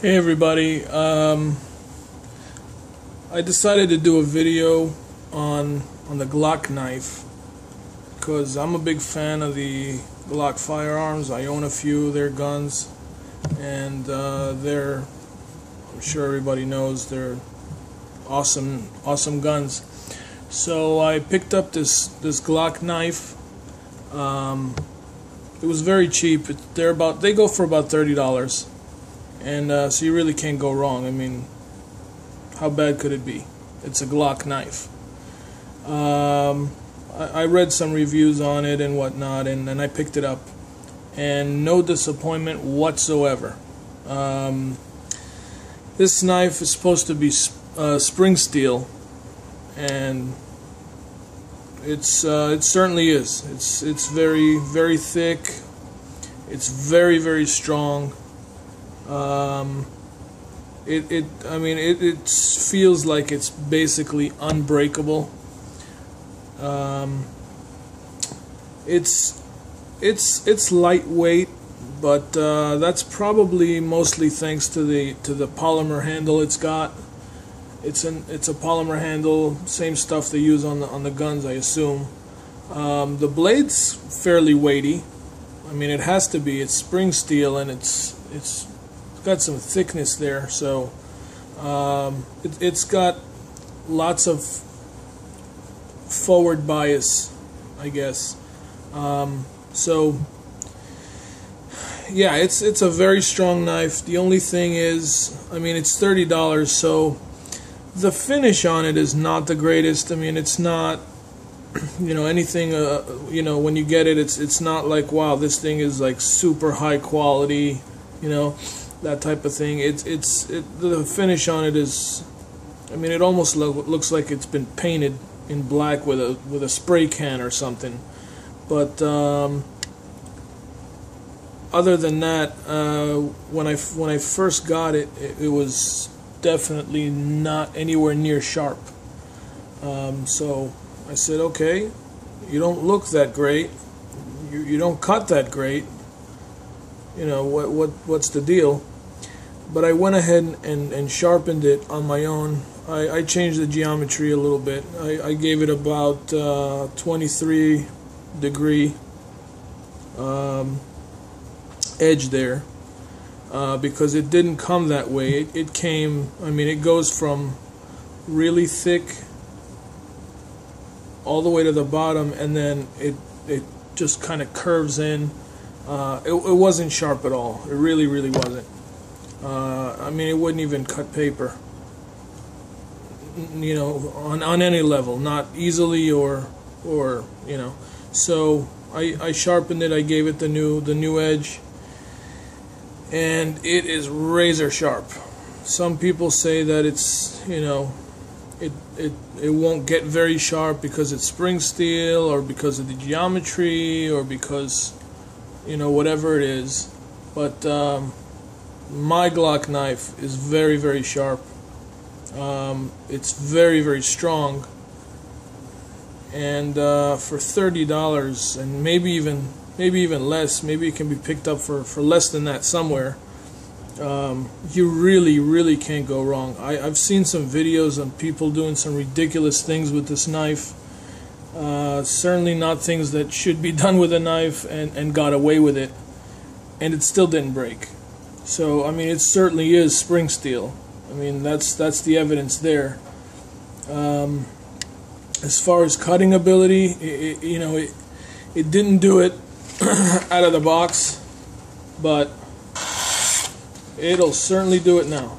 Hey everybody, I decided to do a video on the Glock knife because I'm a big fan of the Glock firearms. I own a few of their guns, and I'm sure everybody knows, they're awesome guns. So I picked up this Glock knife. It was very cheap. They go for about $30. And so you really can't go wrong. I mean, how bad could it be? It's a Glock knife. I read some reviews on it and whatnot, and then I picked it up, and no disappointment whatsoever. This knife is supposed to be spring steel, and it certainly is. It's very thick. It's very strong. It feels like it's basically unbreakable. It's lightweight, but that's probably mostly thanks to the polymer handle it's got. It's a polymer handle, same stuff they use on the guns, I assume. The blade's fairly weighty. I mean, it has to be. It's spring steel, and it's got some thickness there, so it's got lots of forward bias, I guess. So yeah, it's a very strong knife. The only thing is, I mean, it's $30, so the finish on it is not the greatest. I mean, it's not, anything, when you get it, it's not like, wow, this thing is like super high quality, that type of thing. The finish on it is, I mean, it almost looks like it's been painted in black with a spray can or something. But other than that, when I first got it, it was definitely not anywhere near sharp. So I said, okay, you don't look that great, you don't cut that great, what's the deal? But I went ahead and sharpened it on my own. I changed the geometry a little bit. I gave it about 23 degree edge there, because it didn't come that way. It came, I mean, it goes from really thick all the way to the bottom, and then it just kind of curves in. It wasn't sharp at all. It really wasn't. I mean, it wouldn't even cut paper, on any level, not easily or. So I sharpened it. I gave it the new edge, and it is razor sharp. Some people say that it's, it won't get very sharp because it's spring steel, or because of the geometry, or because, whatever it is. But my Glock knife is very sharp. It's very strong, and for $30, and maybe even less, maybe it can be picked up for less than that somewhere. You really can't go wrong. I've seen some videos on people doing some ridiculous things with this knife. Certainly not things that should be done with a knife, and got away with it, and it still didn't break. So I mean, it certainly is spring steel. I mean, that's the evidence there. As far as cutting ability, it didn't do it out of the box, but it'll certainly do it now.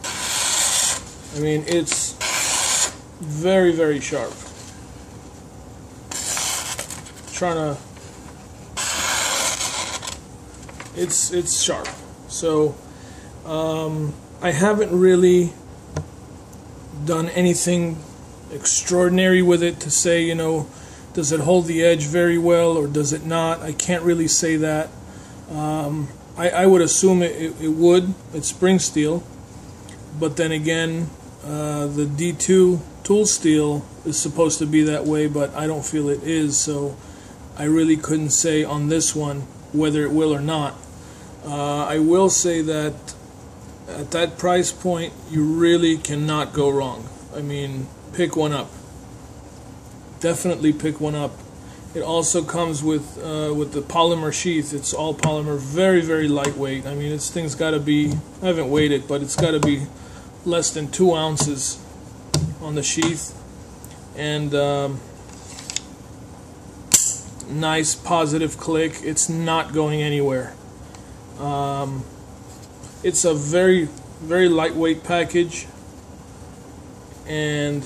I mean, it's very sharp. It's sharp. So I haven't really done anything extraordinary with it to say, does it hold the edge very well or does it not? I can't really say that. I would assume it would. It's spring steel, but then again, the D2 tool steel is supposed to be that way, but I don't feel it is, so I really couldn't say on this one whether it will or not. I will say that At that price point, you really cannot go wrong. I mean, pick one up. Definitely pick one up. It also comes with the polymer sheath. It's all polymer, very, very lightweight. I mean, this thing's got to be, I haven't weighed it, but it's got to be less than 2 ounces on the sheath. And nice positive click. It's not going anywhere. It's a very, very lightweight package, and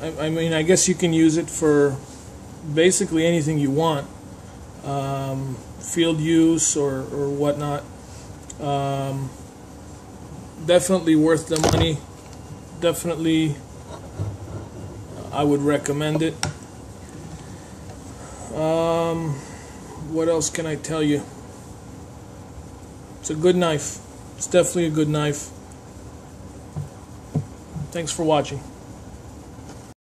I mean, I guess you can use it for basically anything you want, field use or whatnot. Definitely worth the money. Definitely, I would recommend it. What else can I tell you? It's a good knife. It's definitely a good knife. Thanks for watching.